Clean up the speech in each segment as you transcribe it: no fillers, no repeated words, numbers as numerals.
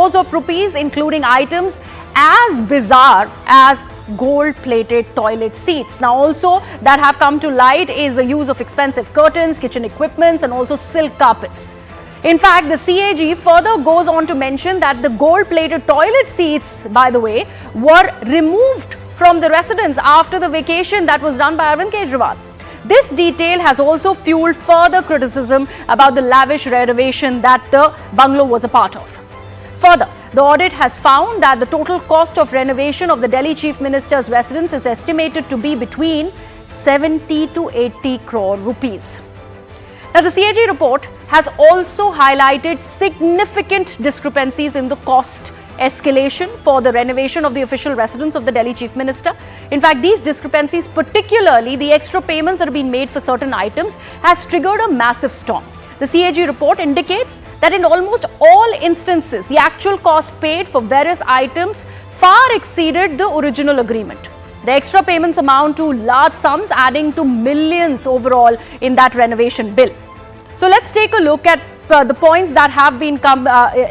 of rupees, including items as bizarre as gold-plated toilet seats. Now also that have come to light is the use of expensive curtains, kitchen equipments and also silk carpets. In fact, the CAG further goes on to mention that the gold-plated toilet seats, by the way, were removed from the residence after the vacation that was done by Arvind Kejriwal. This detail has also fueled further criticism about the lavish renovation that the bungalow was a part of. Further, the audit has found that the total cost of renovation of the Delhi Chief Minister's residence is estimated to be between 70 to 80 crore rupees. Now, the CAG report has also highlighted significant discrepancies in the cost escalation for the renovation of the official residence of the Delhi Chief Minister. In fact, these discrepancies, particularly the extra payments that have been made for certain items, has triggered a massive storm. The CAG report indicates that in almost all instances, the actual cost paid for various items far exceeded the original agreement. The extra payments amount to large sums, adding to millions overall in that renovation bill. So let's take a look at the points that have been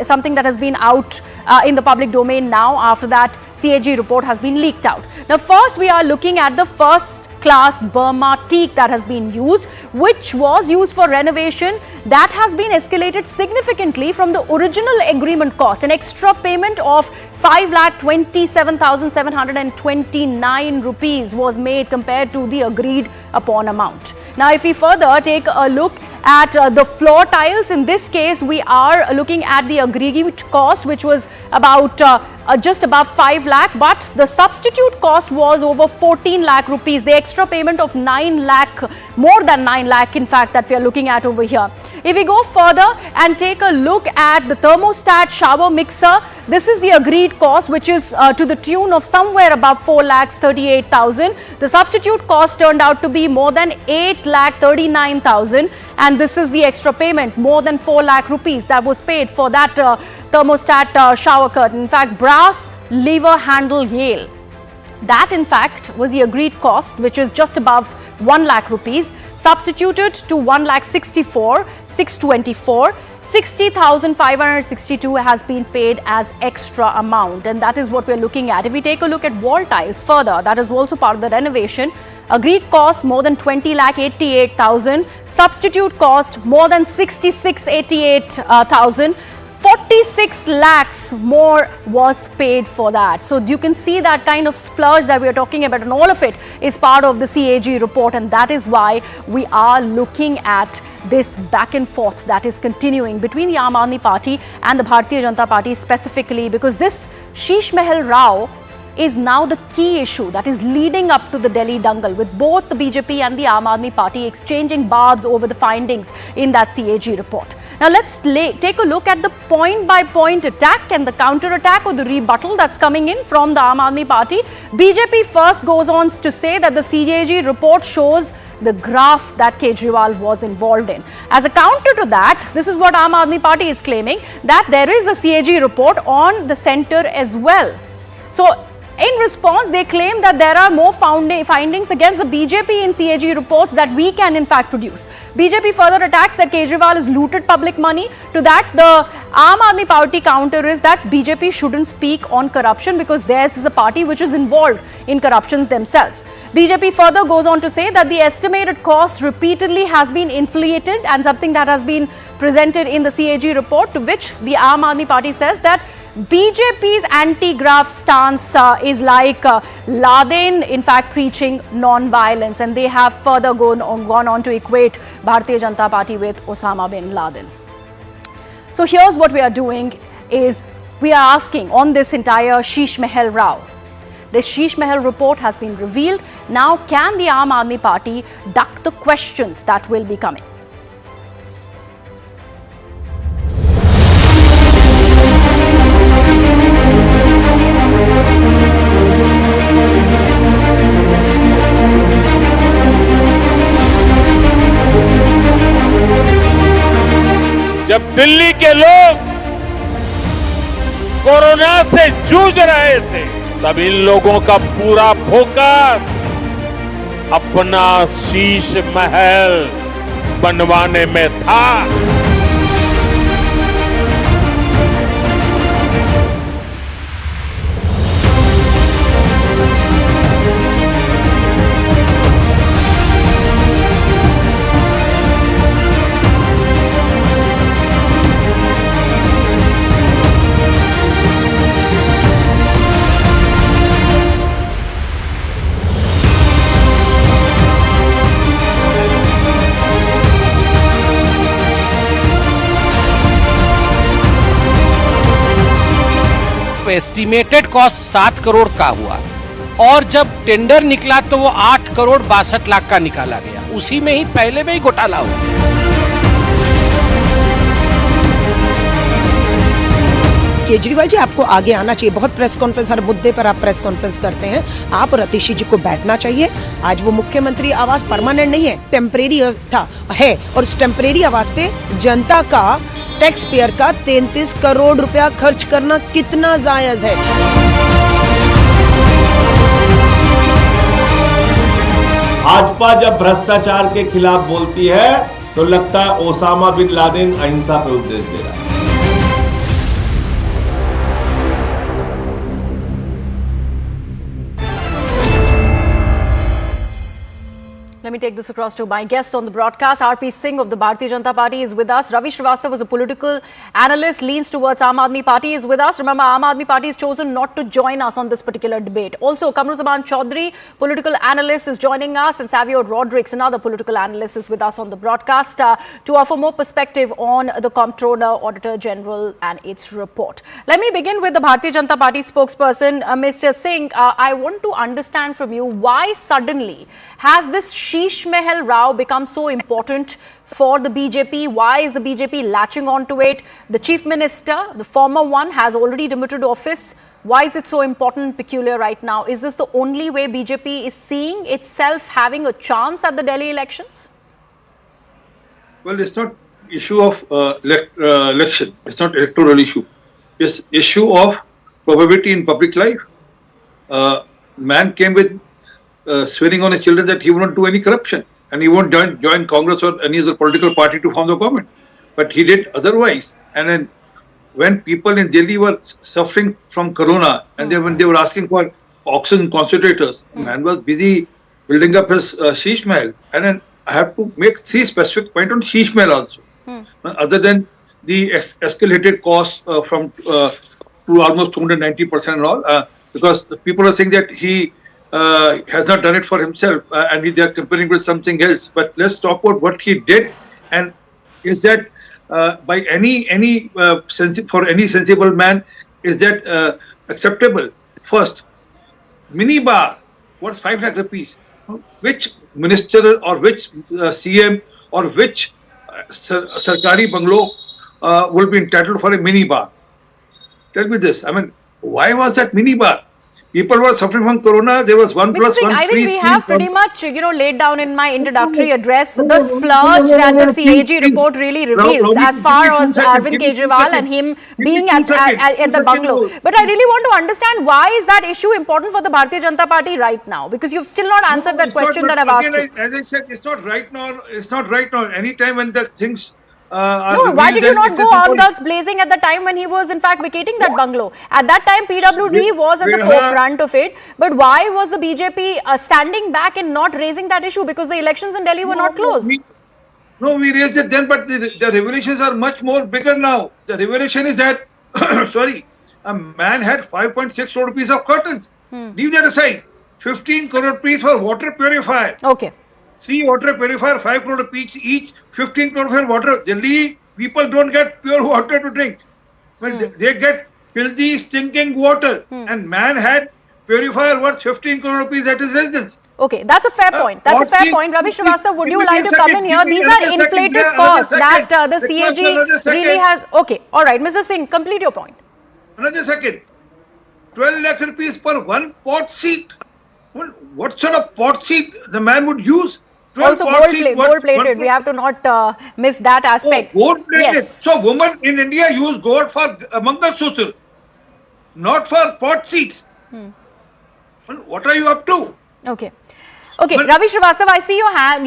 something that has been out in the public domain now after that CAG report has been leaked out. Now, first we are looking at the first-class Burma teak that has been used, which was used for renovation that has been escalated significantly from the original agreement cost. An extra payment of 5,27,729 rupees was made compared to the agreed upon amount. Now, if we further take a look at the floor tiles, in this case we are looking at the agreed cost, which was about just above 5 lakh, but the substitute cost was over 14 lakh rupees. The extra payment of 9 lakh, more than 9 lakh in fact, that we are looking at over here. If we go further and take a look at the thermostat shower mixer, this is the agreed cost, which is to the tune of somewhere above 4,38,000. The substitute cost turned out to be more than 8,39,000, and this is the extra payment, more than 4 lakh rupees that was paid for that thermostat shower curtain. In fact, brass lever handle Yale, that in fact was the agreed cost, which is just above 1 lakh rupees, substituted to 1,64,624. 60,562 has been paid as extra amount, and that is what we're looking at. If we take a look at wall tiles further, that is also part of the renovation. Agreed cost more than 20,88,000. Substitute cost more than 66,88,000. 46 lakhs more was paid for that. So you can see that kind of splurge that we are talking about, and all of it is part of the CAG report, and that is why we are looking at this back and forth that is continuing between the Aam Aadmi Party and the Bharatiya Janata Party specifically, because this Sheeshmahal row is now the key issue that is leading up to the Delhi dangle, with both the BJP and the Aam Aadmi Party exchanging barbs over the findings in that CAG report. Now let's take a look at the point-by-point attack and the counter-attack or the rebuttal that's coming in from the Aam Aadmi Party. BJP first goes on to say that the CAG report shows the graft that Kejriwal was involved in. As a counter to that, this is what Aam Aadmi Party is claiming, that there is a CAG report on the centre as well. So in response, they claim that there are more findings against the BJP in CAG reports that we can in fact produce. BJP further attacks that Kejriwal has looted public money. To that, the Aam Aadmi Party counter is that BJP shouldn't speak on corruption because theirs is a party which is involved in corruptions themselves. BJP further goes on to say that the estimated cost repeatedly has been inflated, and something that has been presented in the CAG report, to which the Aam Aadmi Party says that BJP's anti-graft stance is like Laden, in fact, preaching non-violence, and they have further gone on to equate Bharatiya Janata Party with Osama bin Laden. So here's what we are doing is we are asking on this entire Sheeshmahal row. The Sheeshmahal report has been revealed. Now, can the Aam Aadmi Party duck the questions that will be coming? जब दिल्ली के लोग corona से जूझ रहे थे, तब इन लोगों का पूरा फोकस अपना शीश महल बनवाने में था। तो एस्टिमेटेड कॉस्ट 7 करोड़ का हुआ और जब टेंडर निकला तो वो 8 करोड़ 62 लाख का निकाला गया, उसी में ही पहले में ही घोटाला हुआ। केजरीवाल जी, आपको आगे आना चाहिए। बहुत प्रेस कॉन्फ्रेंस, हर मुद्दे पर आप प्रेस कॉन्फ्रेंस करते हैं। आप और अतिशी जी को बैठना चाहिए। आज वो मुख्यमंत्री आवास परमानेंट नहीं है, टेम्परेरी है और उस टेम्परेरी आवास पे जनता का, टैक्स पेयर का 33 करोड़ रुपया खर्च करना कितना जायज है। भाजपा जब भ्रष्टाचार के खिलाफ बोलती है तो लगता है ओसामा बिन लादेन अहिंसा पे उपदेश दे रहा है। Let me take this across to my guest on the broadcast. RP Singh of the Bharatiya Janata Party is with us. Ravi Srivastava was a political analyst, leans towards Aam Aadmi Party, is with us. Remember, Aam Aadmi Party has chosen not to join us on this particular debate. Also, Kamruzaman Chaudhary, political analyst, is joining us, and Savio Rodrigues, another political analyst, is with us on the broadcast to offer more perspective on the Comptroller, Auditor General and its report. Let me begin with the Bharatiya Janata Party spokesperson, Mr. Singh. I want to understand from you, why suddenly has this Sheeshmahal row become so important for the BJP? Why is the BJP latching on to it? The Chief Minister, the former one, has already demitted office. Why is it so important and peculiar right now? Is this the only way BJP is seeing itself having a chance at the Delhi elections? Well, it's not issue of election. It's not electoral issue. It's issue of probability in public life. Man came with swearing on his children that he won't do any corruption and he won't join Congress or any other political party to form the government. But he did otherwise. And then when people in Delhi were suffering from corona and when they were asking for oxygen concentrators, man was busy building up his Sheeshmahal. And then I have to make 3 specific points on Sheeshmahal also. Other than the escalated costs from to almost 290% and all, because the people are saying that he has not done it for himself and they are comparing with something else. But let's talk about what he did, and is that by any for any sensible man, is that acceptable? First, mini bar worth 5 lakh rupees. Which minister or which CM or which Sarkari bungalow will be entitled for a mini bar? Tell me this. I mean, why was that mini bar? People were suffering from corona. There was 1 plus 1 I free think we scheme have pretty much, laid down in my introductory address the splurge that the CAG report really reveals as far as Arvind Kejriwal and him being at the bungalow. But I really want to understand, why is that issue important for the Bharatiya Janata Party right now? Because you've still not answered that question that I've asked you. As I said, it's not right now. It's not right now. Anytime when the things no, why did you not go all guns blazing at the time when he was in fact vacating that bungalow? At that time, PWD was at the forefront of it. But why was the BJP standing back and not raising that issue? Because the elections in Delhi were not close. We raised it then, but the revelations are much more bigger now. The revelation is that, sorry, a man had 5.6 crore rupees of curtains. Leave that aside. 15 crore rupees for water purifier. Okay. 3 water purifier, 5 crore rupees each, 15 crore for water. Delhi people don't get pure water to drink. They get filthy, stinking water. And man had purifier worth 15 crore rupees at his residence. Okay, that's a fair point. That's a fair point. Ravi Srivastava, would you like to come in here? These are inflated costs that the CAG really has. Okay, all right. Mr. Singh, complete your point. Another second. 12 lakh rupees per 1 pot seat. Well, what sort of pot seat the man would use? Also gold-plated. We have to not miss that aspect. Oh, gold-plated. Yes. So women in India use gold for Mangal Sutra, not for pot seats. Well, what are you up to? Okay. Okay, but Ravi Srivastava, I see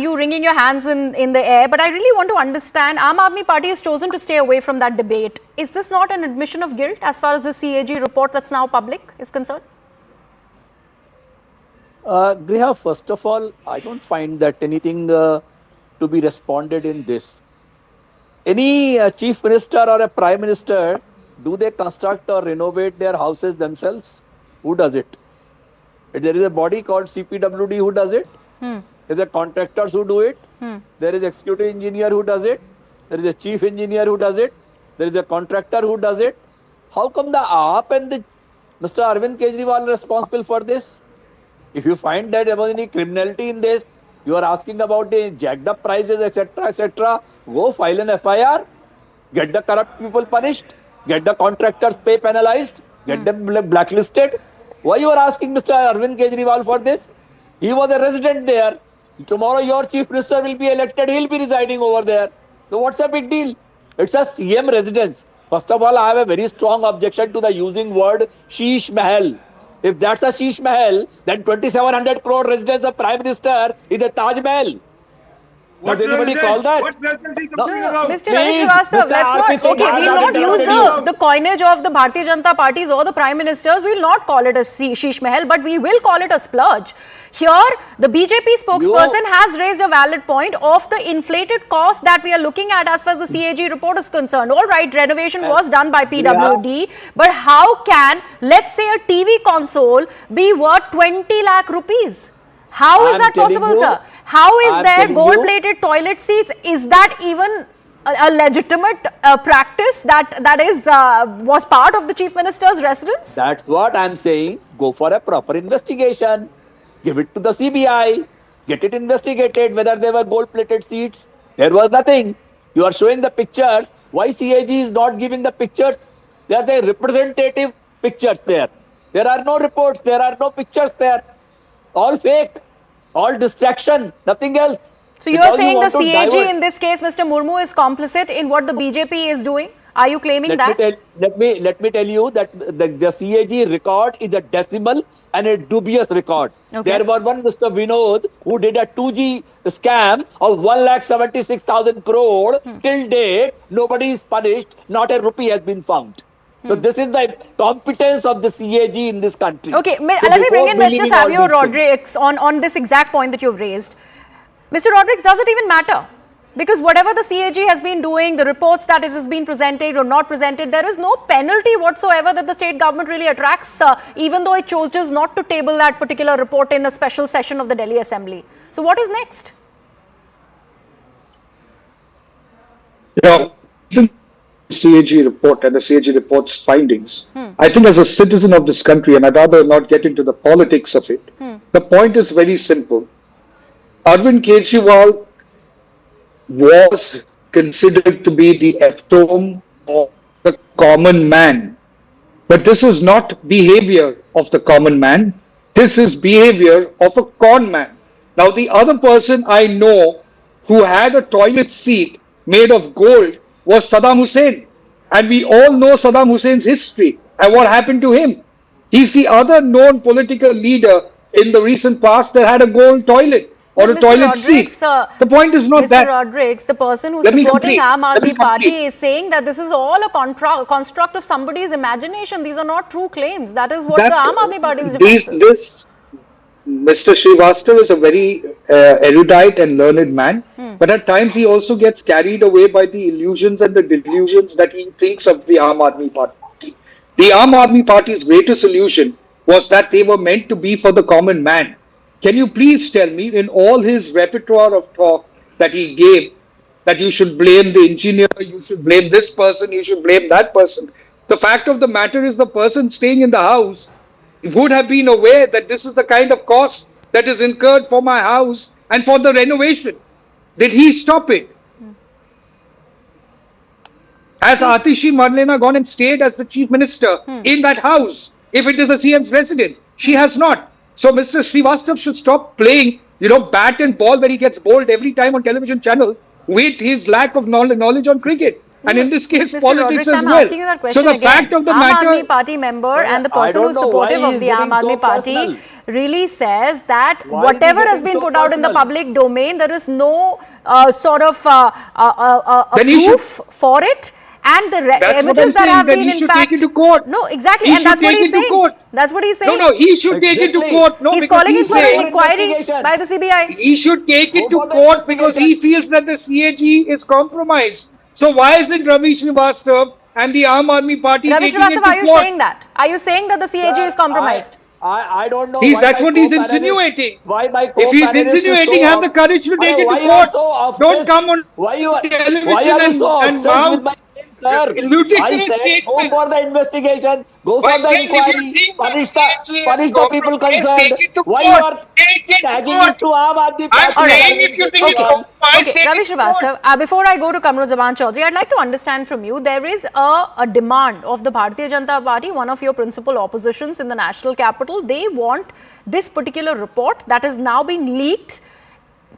you wringing your hands in the air, but I really want to understand, Aam Aadmi Party has chosen to stay away from that debate. Is this not an admission of guilt as far as the CAG report that's now public is concerned? Griha, first of all, I don't find that anything to be responded in this. Any chief minister or a prime minister, do they construct or renovate their houses themselves? Who does it? There is a body called CPWD who does it. There are contractors who do it. There is executive engineer who does it. There is a chief engineer who does it. There is a contractor who does it. How come the AAP and the Mr. Arvind Kejriwal responsible for this? If you find that there was any criminality in this, you are asking about the jacked up prices, etc., etc., go file an FIR, get the corrupt people punished, get the contractors pay penalized, get them blacklisted. Why you are asking Mr. Arvind Kejriwal for this? He was a resident there. Tomorrow your chief minister will be elected, he will be residing over there. So what's the big deal? It's a CM residence. First of all, I have a very strong objection to the using word Sheeshmahal. If that's a Sheeshmahal, then 2,700 crore residence of Prime Minister is a Taj Mahal. Does anybody call that? What residence is he No, talking no, about? Mr. Ravi Please, Srivastava, Mr. let's R.P. not, okay, we'll not use the coinage of the Bharatiya Janata parties or the Prime Ministers. We'll not call it a Sheesh Mahal, but we will call it a splurge. Here, the BJP spokesperson has raised a valid point of the inflated cost that we are looking at as far as the CAG report is concerned. All right, renovation was done by PWD, but how can, let's say, a TV console be worth 20 lakh rupees? How is that possible, sir? How is there gold-plated toilet seats? Is that even a legitimate practice that is was part of the Chief Minister's residence? That's what I'm saying. Go for a proper investigation. Give it to the CBI. Get it investigated whether there were gold-plated seats. There was nothing. You are showing the pictures. Why CAG is not giving the pictures? They are the representative pictures there. There are no reports. There are no pictures there. All fake. All distraction. Nothing else. So you are saying the CAG in this case, Mr. Murmu, is complicit in what the BJP is doing? Are you claiming that? Let me tell you that the CAG record is a decimal and a dubious record. Okay. There was one Mr. Vinod who did a 2G scam of 1,76,000 crore. Till date, nobody is punished. Not a rupee has been found. So this is the competence of the CAG in this country. Okay, so let me bring in Mr. Savio Rodriguez on this exact point that you've raised. Mr. Rodriguez, does it even matter? Because whatever the CAG has been doing, the reports that it has been presented or not presented, there is no penalty whatsoever that the state government really attracts, even though it chooses not to table that particular report in a special session of the Delhi Assembly. So what is next? CAG report and the CAG report's findings. I think as a citizen of this country, and I'd rather not get into the politics of it, the point is very simple. Arvind Kejriwal was considered to be the epitome of the common man. But this is not behavior of the common man. This is behavior of a con man. Now the other person I know who had a toilet seat made of gold was Saddam Hussein. And we all know Saddam Hussein's history and what happened to him. He's the other known political leader in the recent past that had a gold toilet or a toilet seat. The point is not that. Mr. Rodriguez, the person who's supporting Aam Aadmi Party is saying that this is all a construct of somebody's imagination. These are not true claims. That is what the Aam Aadmi Party's defense is. Mr. Srivastava is a very erudite and learned man, but at times he also gets carried away by the illusions and the delusions that he thinks of the Aam Aadmi Party. The Aam Aadmi Party's greatest illusion was that they were meant to be for the common man. Can you please tell me, in all his repertoire of talk that he gave, that you should blame the engineer, you should blame this person, you should blame that person. The fact of the matter is the person staying in the house would have been aware that this is the kind of cost that is incurred for my house and for the renovation. Did he stop it? Has Atishi Marlena gone and stayed as the chief minister in that house? If it is a CM's residence, she has not. So Mr. Srivastava should stop playing, bat and ball where he gets bowled every time on television channel with his lack of knowledge on cricket. And in this case, Mr. politics Rodriguez, as I'm well. asking you that question So the again. fact of the Aam matter, Aadmi Party member and the person who's supportive of the Aam Aadmi Party really says that whatever has been put out in the public domain, there is no sort of proof for it. And the images that have been, in fact, take it to court. No, exactly, and that's what he's saying. That's what he's saying. No, he should take it to court. No, he's calling it for an inquiry by the CBI. He should take it to court because he feels that the CAG is compromised. So why isn't Ravi Srivastava and the Aam Aadmi Party Ravi taking it to Srivastava, court? are you saying that? Are you saying that the CAG is compromised? I don't know. That's what he's insinuating. If he's insinuating, have the courage to take it to court. Don't come on television and vow sir. I said go for the investigation, go for the inquiry, punish the people concerned. Why you are tagging it to Aam Aadmi Party? All right. Everyone. Okay, Ravi Srivastava, before I go to Kamruzaman Chaudhary, I'd like to understand from you, there is a demand of the Bharatiya Janata Party, one of your principal oppositions in the national capital. They want this particular report that has now been leaked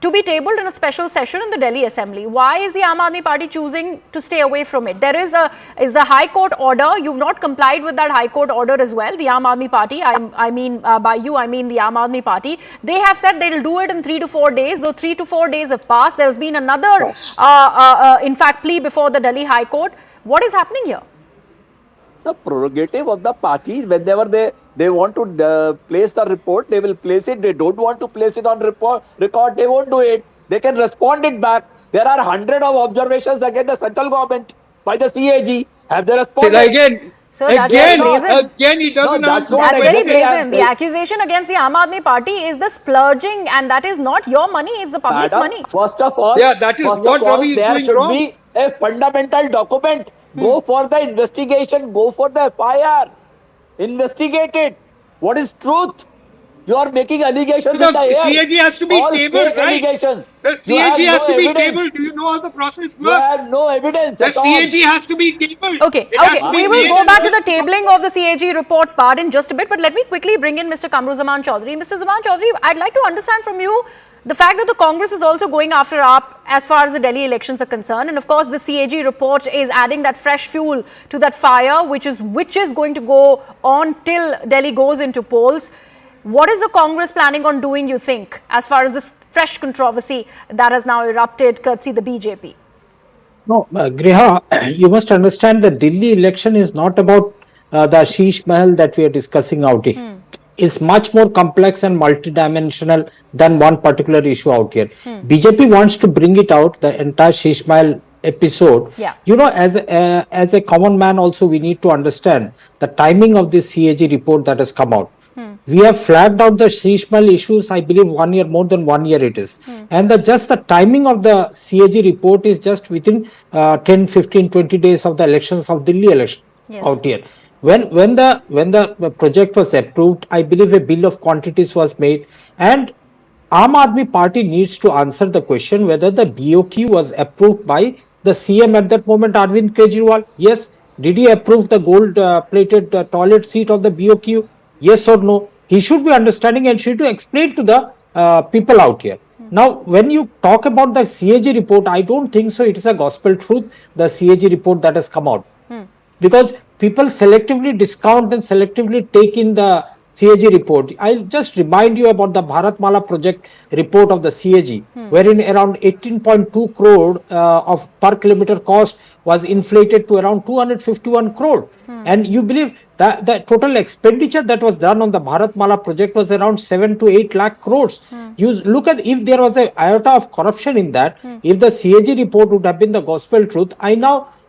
to be tabled in a special session in the Delhi Assembly. Why is the Aam Aadmi Party choosing to stay away from it? There is the High Court order. You've not complied with that High Court order as well. The Aam Aadmi Party, I mean by you, I mean the Aam Aadmi Party. They have said they'll do it in 3 to 4 days. Though 3 to 4 days have passed, there's been another, in fact, plea before the Delhi High Court. What is happening here? The prerogative of the party, whenever they want to place the report, they will place it. They don't want to place it on record, they won't do it. They can respond it back. There are hundreds of observations against the central government by the CAG. Have they responded? Again, So that's very brazen. again, he doesn't No, that's answer. not That's very exactly brazen. The answer. accusation against the Aam Aadmi Party is the splurging, and that is not your money, it's the public's Madam, money. first of all, Yeah, that is what Ravi is there doing should wrong. be a fundamental document. Go for the investigation. Go for the FIR. Investigate it. What is truth? You are making allegations So in the the air. CAG has to be All tabled, fake right? allegations. The You have CAG has no to be evidence. tabled. Do you know how the process You works? have no evidence The at all. CAG has to be tabled. Okay, It has okay. to be We will made go in back to the one- tabling of the CAG report part in just a bit, but let me quickly bring in Mr. Kamruzaman Chaudhary. Mr. Zaman Chaudhary, I'd like to understand from you the fact that the Congress is also going after AAP as far as the Delhi elections are concerned, and of course the CAG report is adding that fresh fuel to that fire, which is going to go on till Delhi goes into polls. What is the Congress planning on doing, you think, as far as this fresh controversy that has now erupted courtesy the BJP? No, Griha, you must understand the Delhi election is not about the Sheeshmahal that we are discussing out here. It's much more complex and multidimensional than one particular issue out here. BJP wants to bring it out, the entire Sheeshmahal episode. Yeah. You know, as a common man also, we need to understand the timing of this CAG report that has come out. We have flagged out the Sheeshmahal issues, I believe more than 1 year it is. And just the timing of the CAG report is just within 10, 15, 20 days of the elections of Delhi election out here. When the project was approved, I believe a bill of quantities was made, and Aam Aadmi Party needs to answer the question whether the BOQ was approved by the CM at that moment, Arvind Kejriwal. Yes. Did he approve the gold-plated toilet seat of the BOQ? Yes or no? He should be understanding and should explain to the people out here. Now, when you talk about the CAG report, I don't think so. It is a gospel truth, the CAG report that has come out. Because people selectively discount and selectively take in the CAG report. I'll just remind you about the Bharatmala project report of the CAG, wherein around 18.2 crore of per kilometer cost was inflated to around 251 crore. And you believe that the total expenditure that was done on the Bharatmala project was around 7 to 8 lakh crores. You look at if there was a iota of corruption in that, if the CAG report would have been the gospel truth,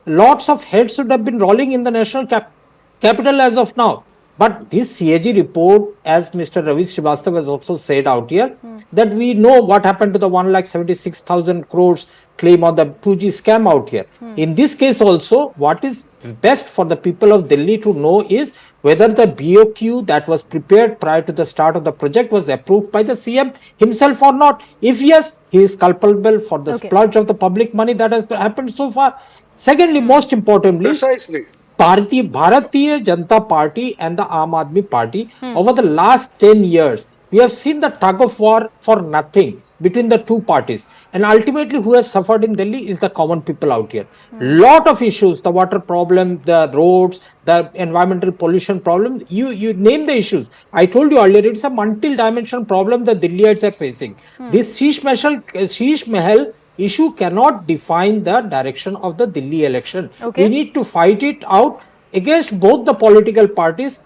lots of heads would have been rolling in the national capital as of now. But this CAG report, as Mr. Ravi Srivastava has also said out here, that we know what happened to the 1,76,000 crores claim on the 2G scam out here. In this case also, what is best for the people of Delhi to know is whether the BOQ that was prepared prior to the start of the project was approved by the CM himself or not. If yes, he is culpable for the splurge of the public money that has happened so far. Secondly, most importantly, Precisely. Bharatiya Janata Party and the Aam Aadmi Party, over the last 10 years, we have seen the tug of war for nothing between the two parties. And ultimately, who has suffered in Delhi is the common people out here. Lot of issues, the water problem, the roads, the environmental pollution problem, you name the issues. I told you earlier, it's a multi-dimensional problem that Delhiites are facing. This Sheeshmahal issue cannot define the direction of the Delhi election. We need to fight it out against both the political parties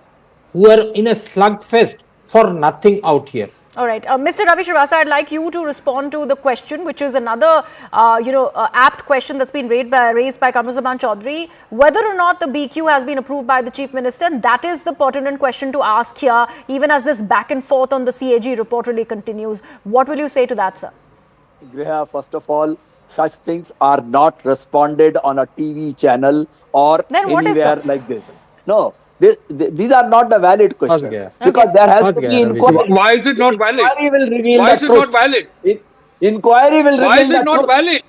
who are in a slugfest for nothing out here. All right. Mr. Ravi Srivastava, I'd like you to respond to the question, which is another, apt question that's been raised by Kamruzaman Chaudhary, whether or not the BQ has been approved by the Chief Minister. And that is the pertinent question to ask here, even as this back and forth on the CAG report really continues. What will you say to that, sir? Griha, first of all, such things are not responded on a TV channel or Then what is anywhere that? like this. No, these are not the valid questions Gaya. because there has Fas to gaya, be Ravi ji. inquiry. Why is it not valid? Inquiry will reveal Why the is it truth. not valid? Inquiry will Why reveal is the it not truth. valid?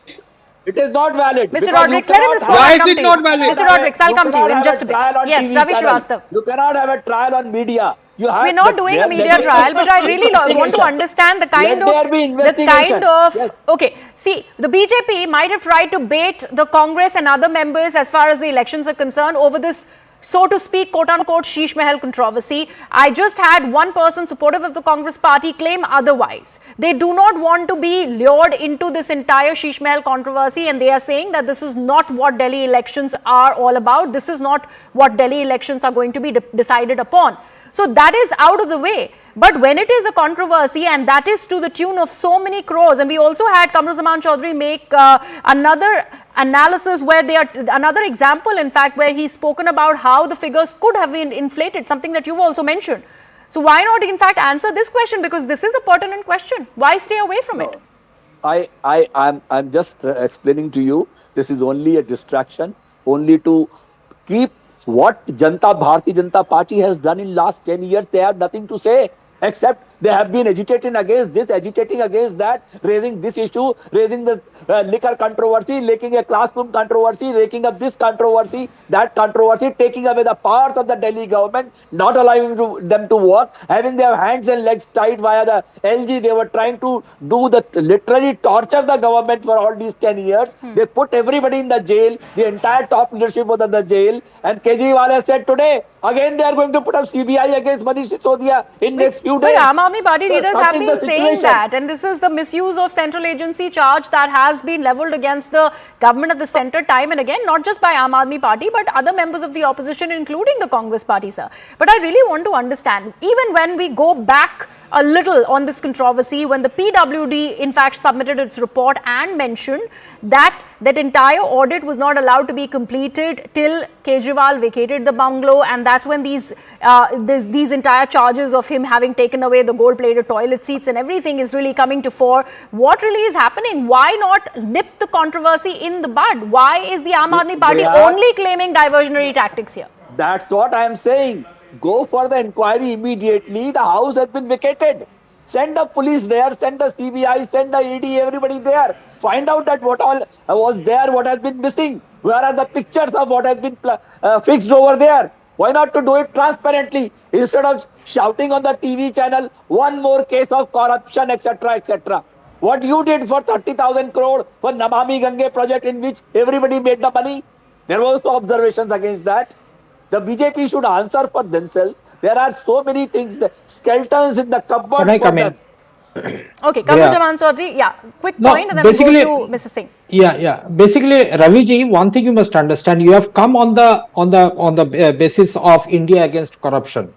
It is not valid. Mr. because Rodrigues, you let him cannot respond. have- Why I'll is come it to not you. valid? Mr. Rodrigues, I'll come to you cannot in have just a bit. trial on Yes, TV Ravi channel. Srivastava. You cannot have a trial on media. You have We're not doing a media let trial, but I really want to understand the kind Let of there be investigation. Yes. okay. See, the BJP might have tried to bait the Congress and other members as far as the elections are concerned over this, so to speak, quote unquote, Sheeshmahal controversy. I just had one person supportive of the Congress party claim otherwise. They do not want to be lured into this entire Sheeshmahal controversy, and they are saying that this is not what Delhi elections are all about. This is not what Delhi elections are going to be decided upon. So that is out of the way. But when it is a controversy, and that is to the tune of so many crores, and we also had Kamruzaman Chaudhary make another analysis where they are, another example in fact, where he's spoken about how the figures could have been inflated, something that you've also mentioned. So why not in fact answer this question, because this is a pertinent question. Why stay away from it? I'm just explaining to you, this is only a distraction, only to keep what Bharatiya Janata Party has done in last 10 years. They have nothing to say, except they have been agitating against this, agitating against that, raising this issue, raising the liquor controversy, making a classroom controversy, raking up this controversy, that controversy, taking away the powers of the Delhi government, not allowing them to work, having their hands and legs tied via the LG. They were trying to do the literally torture the government for all these 10 years. They put everybody in the jail. The entire top leadership was in the jail. And Kejriwal has said today, again they are going to put up CBI against Manish Sisodia in next few days. But Aam Aadmi Party leaders have been saying situation. that, and this is the misuse of central agency charge that has been levelled against the government at the centre time and again, not just by Aam Aadmi Party, but other members of the opposition, including the Congress party, sir. But I really want to understand, even when we go back a little on this controversy, when the PWD in fact submitted its report and mentioned that that entire audit was not allowed to be completed till Kejriwal vacated the bungalow, and that's when these entire charges of him having taken away the gold-plated toilet seats and everything is really coming to fore. What really is happening? Why not nip the controversy in the bud? Why is the Aam Aadmi Party only claiming diversionary tactics here? That's what I am saying. Go for the inquiry immediately. The house has been vacated. Send the police there, send the CBI, send the ED, everybody there. Find out that what all was there, what has been missing. Where are the pictures of what has been fixed over there? Why not to do it transparently instead of shouting on the TV channel, one more case of corruption, etc., etc. What you did for 30,000 crore for Namami Gange project, in which everybody made the money? There were also observations against that. The BJP should answer for themselves. There are so many things, the skeletons in the cupboard. Can I come in? Okay, Kamruzaman Chaudhary, yeah, quick point, and then we go to Mr. Singh. Yeah. Basically, Ravi ji, one thing you must understand: you have come on the basis of India against corruption.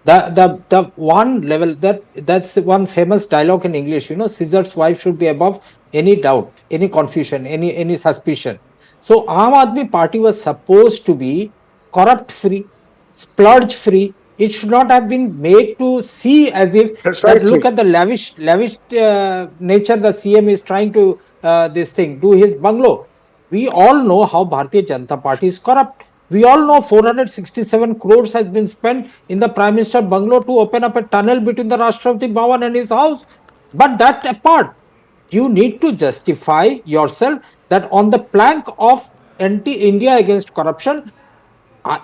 The one level that's one famous dialogue in English. You know, Caesar's wife should be above any doubt, any confusion, any suspicion. So, Aam Aadmi Party was supposed to be corrupt free, splurge free. It should not have been made to see as if that, look at the lavish nature the CM is trying to do his bungalow. We all know how Bharatiya Janata Party is corrupt. We all know 467 crores has been spent in the Prime Minister bungalow to open up a tunnel between the Rashtrapati Bhavan and his house. But that apart, you need to justify yourself that on the plank of anti-India against corruption,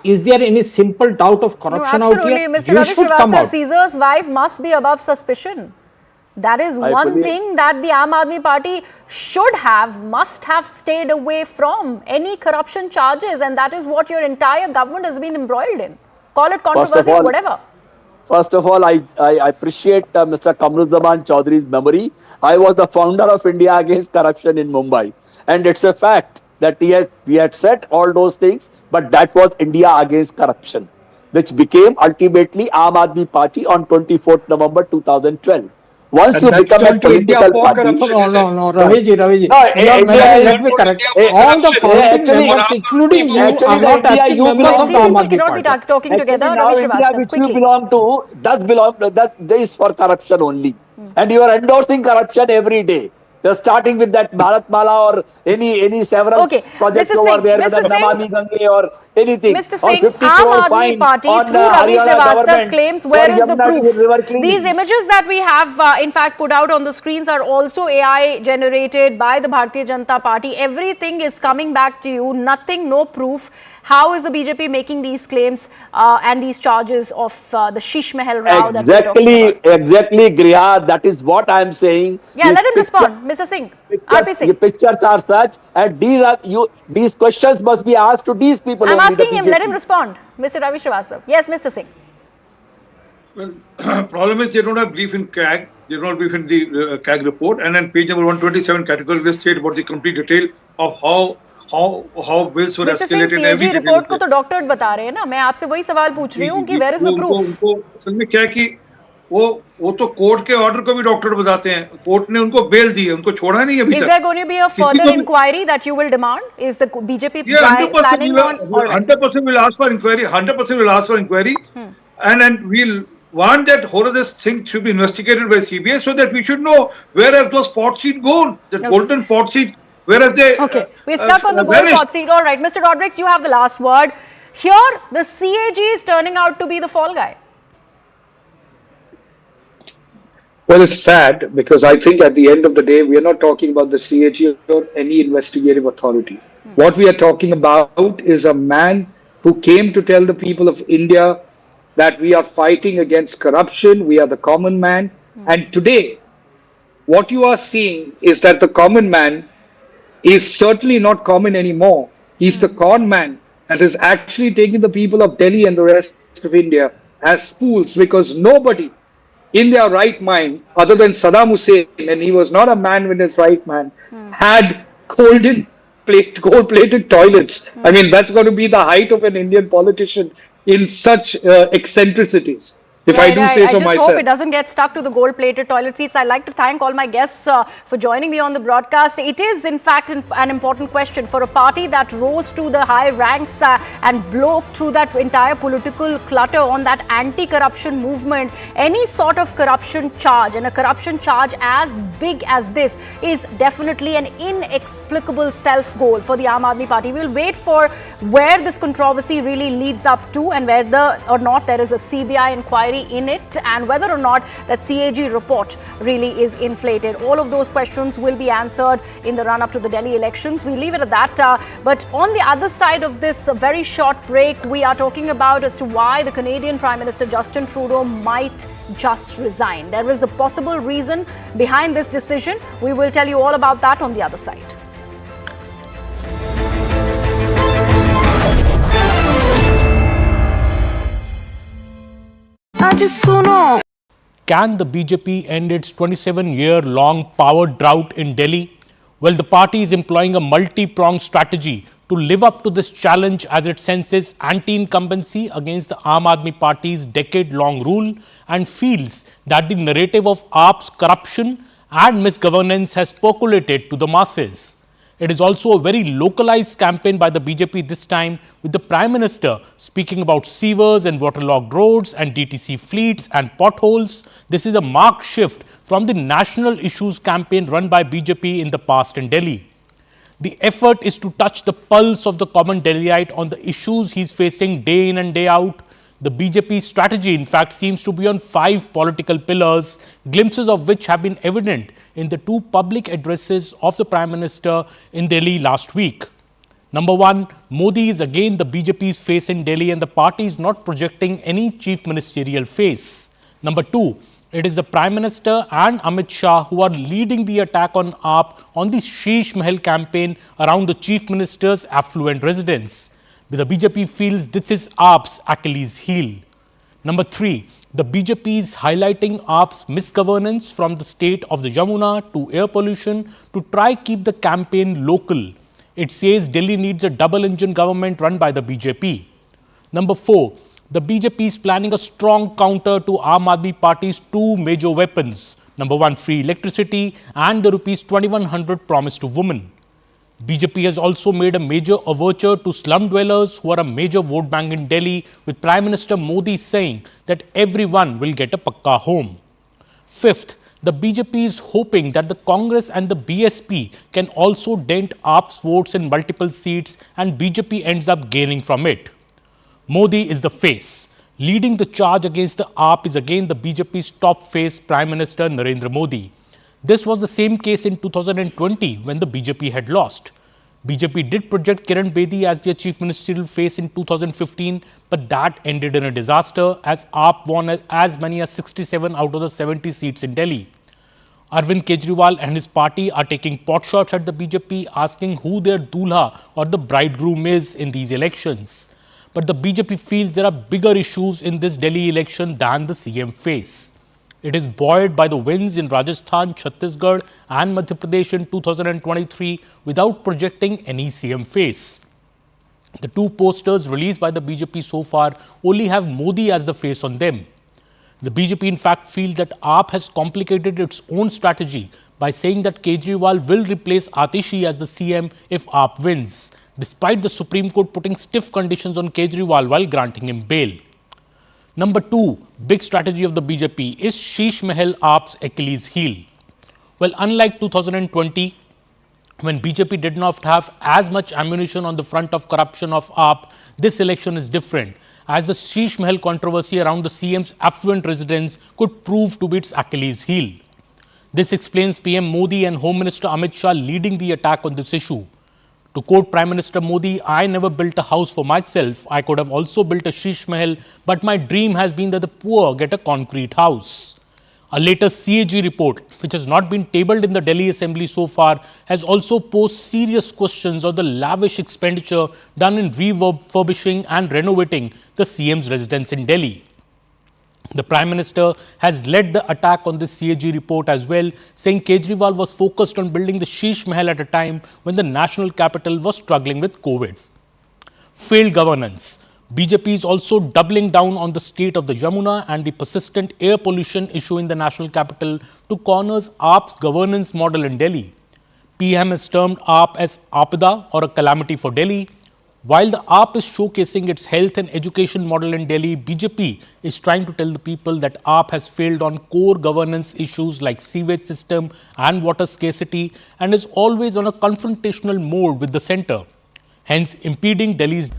is there any simple doubt of corruption out here? Absolutely, Mr. You Ravi should come Srivastava, out. Caesar's wife must be above suspicion. That is one thing that the Aam Aadmi Party must have stayed away from, any corruption charges, and that is what your entire government has been embroiled in. Call it controversy or whatever. First of all, I appreciate Mr. Kamruzaman Chaudhary's memory. I was the founder of India Against Corruption in Mumbai, and it's a fact that we had said all those things, but that was India Against Corruption, which became ultimately Aam Aadmi Party on 24th November 2012. Once you become a political party... No, Ravi ji. No, let me correct. All the founding members, including you, are not active members of the Aam Aadmi We cannot be Party. talking together. Now Ravi India, Srivastava, which quickly. you belong to, that is for corruption only. And you are endorsing corruption every day. They're starting with that Bharat Mala or any several projects Mr. over Singh, there, Mr. whether Singh, Namami Gange or anything. Mr. Or Singh, 50 Aam crore Aadmi fine Party on through Ravi Haryana Srivastava government claims, for where is the Yamuna proof? river cleaning. These images that we have in fact put out on the screens are also AI generated by the Bharatiya Janata Party. Everything is coming back to you, nothing, no proof. How is the BJP making these claims and these charges of the Sheeshmahal row that we're talking about? Exactly, Griha. That is what I am saying. Yeah, let him respond, Mr. Singh. RP Singh. The pictures are such, and these questions must be asked to these people. I'm only, asking him, let him respond. Mr. Ravi Srivastava. Yes, Mr. Singh. Well, problem is they don't have brief in CAG. They don't have brief in the CAG report. And then page number 127 category, they state about the complete detail of how bills were Mr. Singh, escalated. every CAG report को तो doctor बता रहे हैं ना. मैं आपसे वही सवाल पूछ रही हूँ कि where is the proof? उनको असल में क्या है कि वो तो कोर्ट के ऑर्डर को भी डॉक्टर बताते हैं. कोर्ट ने उनको बेल दी है, उनको छोड़ा नहीं अभी तक. Is there going to be a further inquiry that you will demand? Is the BJP planning on? 100% will ask for inquiry. 100% will ask for inquiry, and then we'll want that whole of this thing should be investigated by CBI so that we should know where have those pot seed gone, that golden pot seed. Whereas they we're stuck on the gold pot seat. All right, Mr. Rodrigues, you have the last word. Here, the CAG is turning out to be the fall guy. Well, it's sad because I think at the end of the day, we are not talking about the CAG or any investigative authority. What we are talking about is a man who came to tell the people of India that we are fighting against corruption, we are the common man. And today, what you are seeing is that the common man is certainly not common anymore. He's the con man that is actually taking the people of Delhi and the rest of India as fools, because nobody in their right mind, other than Saddam Hussein, and he was not a man in his right mind, had gold-plated toilets. I mean, that's going to be the height of an Indian politician in such eccentricities. If I do say so myself. I just hope it doesn't get stuck to the gold-plated toilet seats. I'd like to thank all my guests for joining me on the broadcast. It is, in fact, an important question for a party that rose to the high ranks and broke through that entire political clutter on that anti-corruption movement. Any sort of corruption charge, and a corruption charge as big as this, is definitely an inexplicable self-goal for the Aam Aadmi Party. We'll wait for where this controversy really leads up to, and whether or not there is a CBI inquiry in it, and whether or not that CAG report really is inflated. All of those questions will be answered in the run-up to the Delhi elections. We leave it at that. But on the other side of this very short break, we are talking about as to why the Canadian Prime Minister Justin Trudeau might just resign. There is a possible reason behind this decision. We will tell you all about that on the other side. Can the BJP end its 27-year-long power drought in Delhi? Well, the party is employing a multi-pronged strategy to live up to this challenge as it senses anti-incumbency against the Aam Aadmi Party's decade-long rule and feels that the narrative of AAP's corruption and misgovernance has percolated to the masses. It is also a very localized campaign by the BJP this time, with the Prime Minister speaking about sewers and waterlogged roads and DTC fleets and potholes. This is a marked shift from the national issues campaign run by BJP in the past in Delhi. The effort is to touch the pulse of the common Delhiite on the issues he is facing day in and day out. The BJP strategy, in fact, seems to be on 5 political pillars, glimpses of which have been evident in the 2 public addresses of the Prime Minister in Delhi last week. Number 1, Modi is again the BJP's face in Delhi, and the party is not projecting any chief ministerial face. Number 2, it is the Prime Minister and Amit Shah who are leading the attack on AAP on the Sheeshmahal campaign around the Chief Minister's affluent residence. The BJP feels this is AAP's Achilles heel. Number 3, the BJP is highlighting AAP's misgovernance from the state of the Yamuna to air pollution to try keep the campaign local. It says Delhi needs a double-engine government run by the BJP. Number 4, the BJP is planning a strong counter to Aam Aadmi Party's 2 major weapons. Number 1, free electricity, and the rupees 2100 promised to women. BJP has also made a major overture to slum dwellers who are a major vote bank in Delhi, with Prime Minister Modi saying that everyone will get a pakka home. 5th, The BJP is hoping that the Congress and the BSP can also dent AAP's votes in multiple seats and BJP ends up gaining from it. Modi is the face. Leading the charge against the AAP is again the BJP's top face, Prime Minister Narendra Modi. This was the same case in 2020 when the BJP had lost. BJP did project Kiran Bedi as their chief ministerial face in 2015, but that ended in a disaster as AAP won as many as 67 out of the 70 seats in Delhi. Arvind Kejriwal and his party are taking potshots at the BJP, asking who their dulha or the bridegroom is in these elections. But the BJP feels there are bigger issues in this Delhi election than the CM face. It is buoyed by the wins in Rajasthan, Chhattisgarh and Madhya Pradesh in 2023 without projecting any CM face. The two posters released by the BJP so far only have Modi as the face on them. The BJP in fact feels that AAP has complicated its own strategy by saying that Kejriwal will replace Atishi as the CM if AAP wins, despite the Supreme Court putting stiff conditions on Kejriwal while granting him bail. Number 2, big strategy of the BJP is Sheeshmahal AAP's Achilles heel. Well, unlike 2020, when BJP did not have as much ammunition on the front of corruption of AAP, this election is different, as the Sheeshmahal controversy around the CM's affluent residence could prove to be its Achilles heel. This explains PM Modi and Home Minister Amit Shah leading the attack on this issue. To quote Prime Minister Modi, I never built a house for myself. I could have also built a Sheeshmahal, but my dream has been that the poor get a concrete house. A latest CAG report, which has not been tabled in the Delhi Assembly so far, has also posed serious questions of the lavish expenditure done in refurbishing and renovating the CM's residence in Delhi. The Prime Minister has led the attack on this CAG report as well, saying Kejriwal was focused on building the Sheeshmahal at a time when the national capital was struggling with COVID. Failed governance. BJP is also doubling down on the state of the Yamuna and the persistent air pollution issue in the national capital to corner AAP's governance model in Delhi. PM has termed AAP as Apada or a calamity for Delhi. While the AAP is showcasing its health and education model in Delhi, BJP is trying to tell the people that AAP has failed on core governance issues like sewage system and water scarcity and is always on a confrontational mode with the centre, hence impeding Delhi's.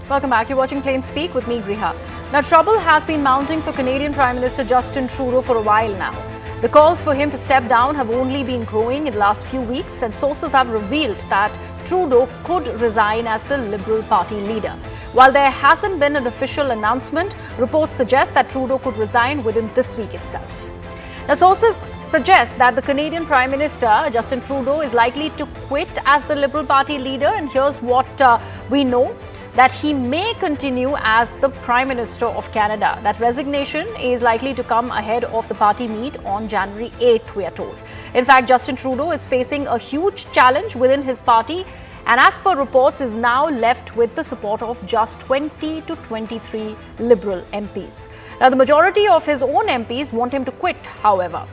Welcome back. You're watching Plain Speak with me, Griha. Now, trouble has been mounting for Canadian Prime Minister Justin Trudeau for a while now. The calls for him to step down have only been growing in the last few weeks, and sources have revealed that Trudeau could resign as the Liberal Party leader. While there hasn't been an official announcement, reports suggest that Trudeau could resign within this week itself. Now, sources suggest that the Canadian Prime Minister Justin Trudeau is likely to quit as the Liberal Party leader, and here's what we know. That he may continue as the Prime Minister of Canada. That resignation is likely to come ahead of the party meet on January 8th, we are told. In fact, Justin Trudeau is facing a huge challenge within his party and as per reports is now left with the support of just 20 to 23 Liberal MPs. Now, the majority of his own MPs want him to quit, however.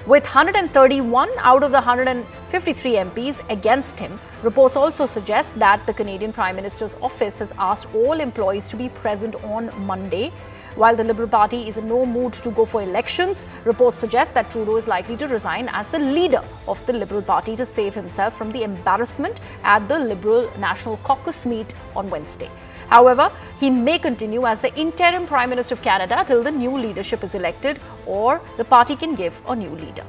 With 131 out of the 153 MPs against him, reports also suggest that the Canadian Prime Minister's office has asked all employees to be present on Monday. While the Liberal Party is in no mood to go for elections, reports suggest that Trudeau is likely to resign as the leader of the Liberal Party to save himself from the embarrassment at the Liberal National Caucus meet on Wednesday. However, he may continue as the interim Prime Minister of Canada till the new leadership is elected or the party can give a new leader.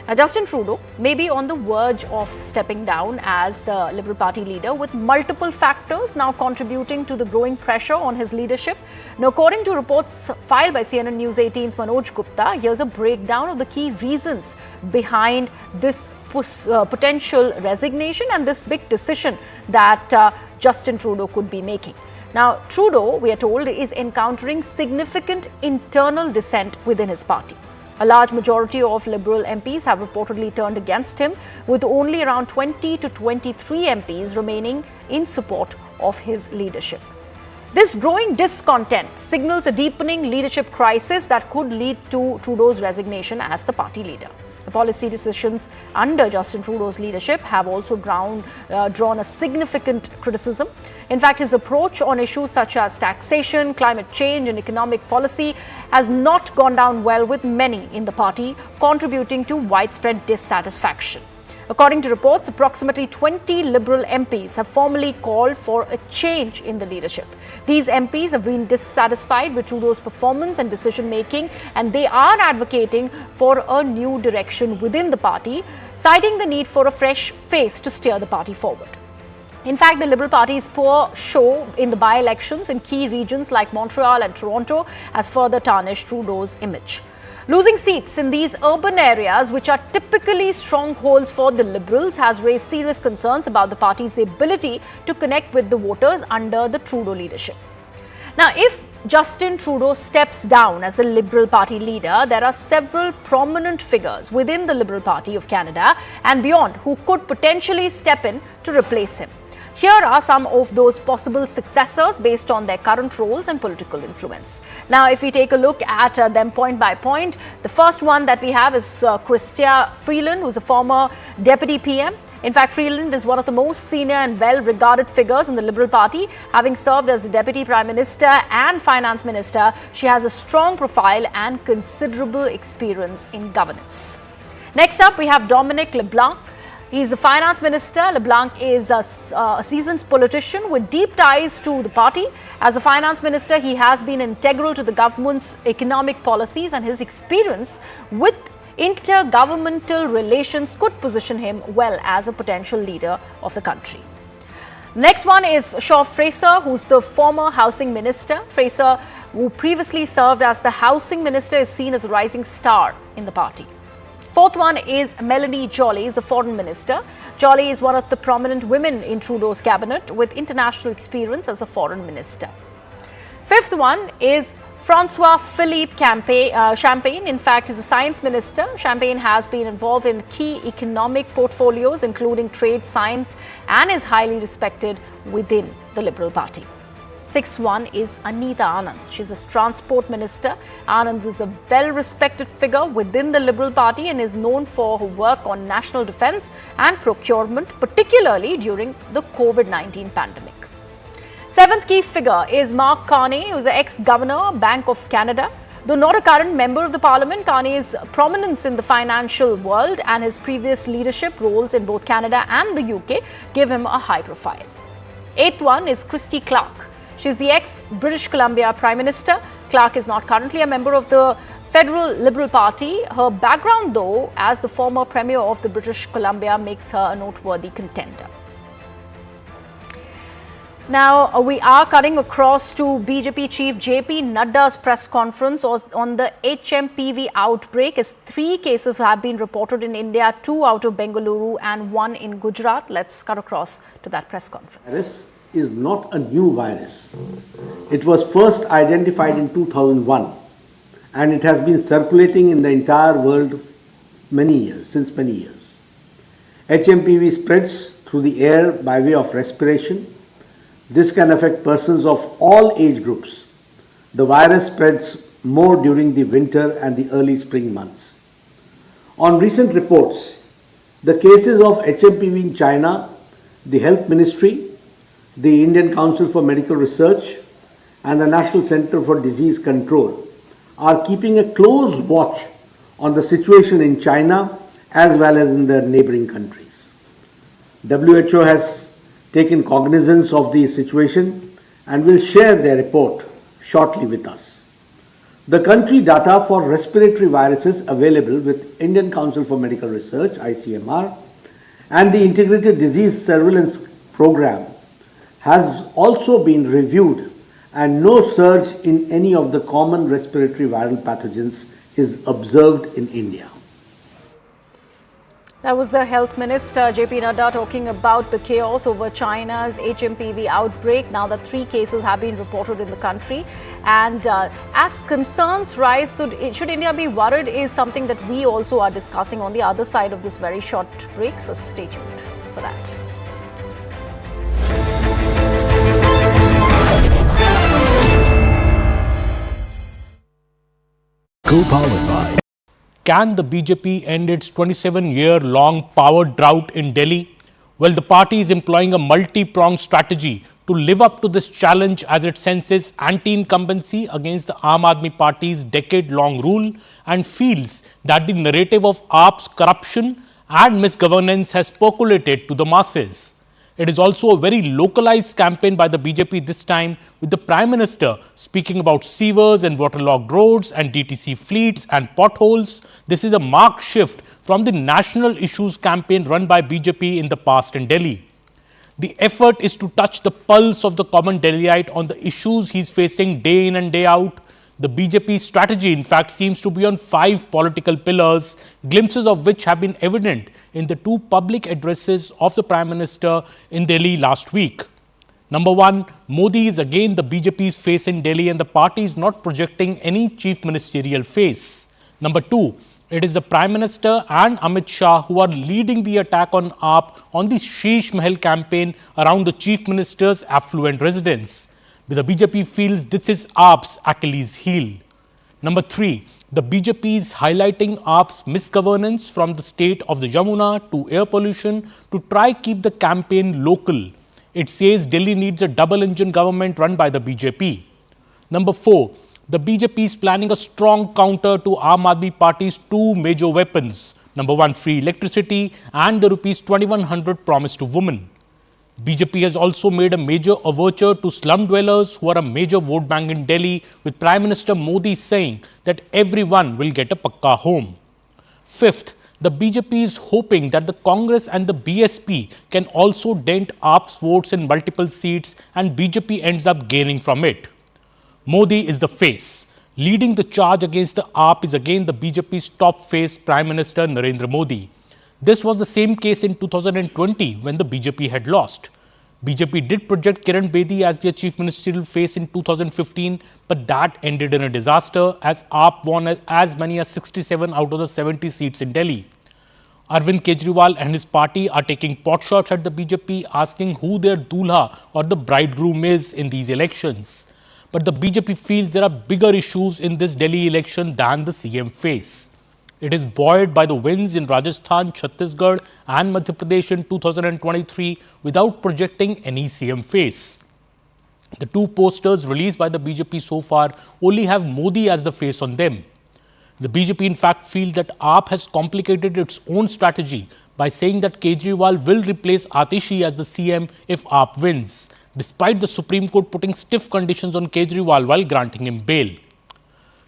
Now, Justin Trudeau may be on the verge of stepping down as the Liberal Party leader, with multiple factors now contributing to the growing pressure on his leadership. Now, according to reports filed by CNN News 18's Manoj Gupta, here's a breakdown of the key reasons behind this potential resignation and this big decision that Justin Trudeau could be making. Now, Trudeau, we are told, is encountering significant internal dissent within his party. A large majority of Liberal MPs have reportedly turned against him, with only around 20 to 23 MPs remaining in support of his leadership. This growing discontent signals a deepening leadership crisis that could lead to Trudeau's resignation as the party leader. The policy decisions under Justin Trudeau's leadership have also drawn a significant criticism. In fact, his approach on issues such as taxation, climate change and economic policy has not gone down well with many in the party, contributing to widespread dissatisfaction. According to reports, approximately 20 Liberal MPs have formally called for a change in the leadership. These MPs have been dissatisfied with Trudeau's performance and decision-making, and they are advocating for a new direction within the party, citing the need for a fresh face to steer the party forward. In fact, the Liberal Party's poor show in the by-elections in key regions like Montreal and Toronto has further tarnished Trudeau's image. Losing seats in these urban areas, which are typically strongholds for the Liberals, has raised serious concerns about the party's ability to connect with the voters under the Trudeau leadership. Now, if Justin Trudeau steps down as the Liberal Party leader, there are several prominent figures within the Liberal Party of Canada and beyond who could potentially step in to replace him. Here are some of those possible successors based on their current roles and political influence. Now, if we take a look at them point by point, the first one that we have is Chrystia Freeland, who's a former Deputy PM. In fact, Freeland is one of the most senior and well-regarded figures in the Liberal Party. Having served as the Deputy Prime Minister and Finance Minister, she has a strong profile and considerable experience in governance. Next up, we have Dominic LeBlanc. He's the finance minister. LeBlanc is a seasoned politician with deep ties to the party. As a finance minister, he has been integral to the government's economic policies, and his experience with intergovernmental relations could position him well as a potential leader of the country. Next one is Shaw Fraser, who's the former housing minister. Fraser, who previously served as the housing minister, is seen as a rising star in the party. Fourth one is Melanie Joly, the foreign minister. Joly is one of the prominent women in Trudeau's cabinet with international experience as a foreign minister. Fifth one is Francois-Philippe Champagne. In fact, he's a science minister. Champagne has been involved in key economic portfolios, including trade, science, and is highly respected within the Liberal Party. Sixth one is Anita Anand. She's a transport minister. Anand is a well-respected figure within the Liberal Party and is known for her work on national defence and procurement, particularly during the COVID-19 pandemic. Seventh key figure is Mark Carney, who is the ex-governor, Bank of Canada. Though not a current member of the parliament, Carney's prominence in the financial world and his previous leadership roles in both Canada and the UK give him a high profile. Eighth one is Christy Clark. She's the ex-British Columbia Prime Minister. Clark is not currently a member of the Federal Liberal Party. Her background, though, as the former Premier of the British Columbia, makes her a noteworthy contender. Now, we are cutting across to BJP Chief JP Nadda's press conference on the HMPV outbreak, as 3 cases have been reported in India, 2 out of Bengaluru and 1 in Gujarat. Let's cut across to that press conference. This is not a new virus. It was first identified in 2001 and it has been circulating in the entire world since many years. HMPV spreads through the air by way of respiration. This can affect persons of all age groups. The virus spreads more during the winter and the early spring months. On recent reports, the cases of HMPV in China, the Health Ministry, the Indian Council for Medical Research and the National Center for Disease Control are keeping a close watch on the situation in China as well as in the neighboring countries. WHO has taken cognizance of the situation and will share their report shortly with us. The country data for respiratory viruses available with Indian Council for Medical Research, ICMR, and the Integrated Disease Surveillance Program has also been reviewed, and no surge in any of the common respiratory viral pathogens is observed in India. That was the Health Minister JP Nadda talking about the chaos over China's HMPV outbreak. Now that 3 cases have been reported in the country, and as concerns rise, should India be worried, is something that we also are discussing on the other side of this very short break. So stay tuned for that. Co-powered by Can the BJP end its 27-year-long power drought in Delhi? Well, the party is employing a multi-pronged strategy to live up to this challenge as it senses anti-incumbency against the Aam Aadmi Party's decade-long rule and feels that the narrative of AAP's corruption and misgovernance has percolated to the masses. It is also a very localized campaign by the BJP this time, with the Prime Minister speaking about sewers and waterlogged roads and DTC fleets and potholes. This is a marked shift from the national issues campaign run by BJP in the past in Delhi. The effort is to touch the pulse of the common Delhiite on the issues he is facing day in and day out. The BJP strategy, in fact, seems to be on 5 political pillars, glimpses of which have been evident in the 2 public addresses of the Prime Minister in Delhi last week. Number 1, Modi is again the BJP's face in Delhi and the party is not projecting any chief ministerial face. Number 2, it is the Prime Minister and Amit Shah who are leading the attack on AAP on the Sheeshmahal campaign around the Chief Minister's affluent residence. The BJP feels this is AAP's Achilles heel. Number 3, the BJP is highlighting AAP's misgovernance from the state of the Yamuna to air pollution to try keep the campaign local. It says Delhi needs a double-engine government run by the BJP. Number 4, the BJP is planning a strong counter to Aam Aadmi Party's 2 major weapons. Number 1, free electricity and the Rs 2100 promised to women. BJP has also made a major overture to slum dwellers who are a major vote bank in Delhi, with Prime Minister Modi saying that everyone will get a pakka home. 5th, the BJP is hoping that the Congress and the BSP can also dent AAP's votes in multiple seats and BJP ends up gaining from it. Modi is the face. Leading the charge against the AAP is again the BJP's top face, Prime Minister Narendra Modi. This was the same case in 2020 when the BJP had lost. BJP did project Kiran Bedi as their chief ministerial face in 2015, but that ended in a disaster as AAP won as many as 67 out of the 70 seats in Delhi. Arvind Kejriwal and his party are taking potshots at the BJP, asking who their dulha or the bridegroom is in these elections. But the BJP feels there are bigger issues in this Delhi election than the CM face. It is buoyed by the wins in Rajasthan, Chhattisgarh and Madhya Pradesh in 2023 without projecting any CM face. The 2 posters released by the BJP so far only have Modi as the face on them. The BJP in fact feels that AAP has complicated its own strategy by saying that Kejriwal will replace Atishi as the CM if AAP wins, despite the Supreme Court putting stiff conditions on Kejriwal while granting him bail.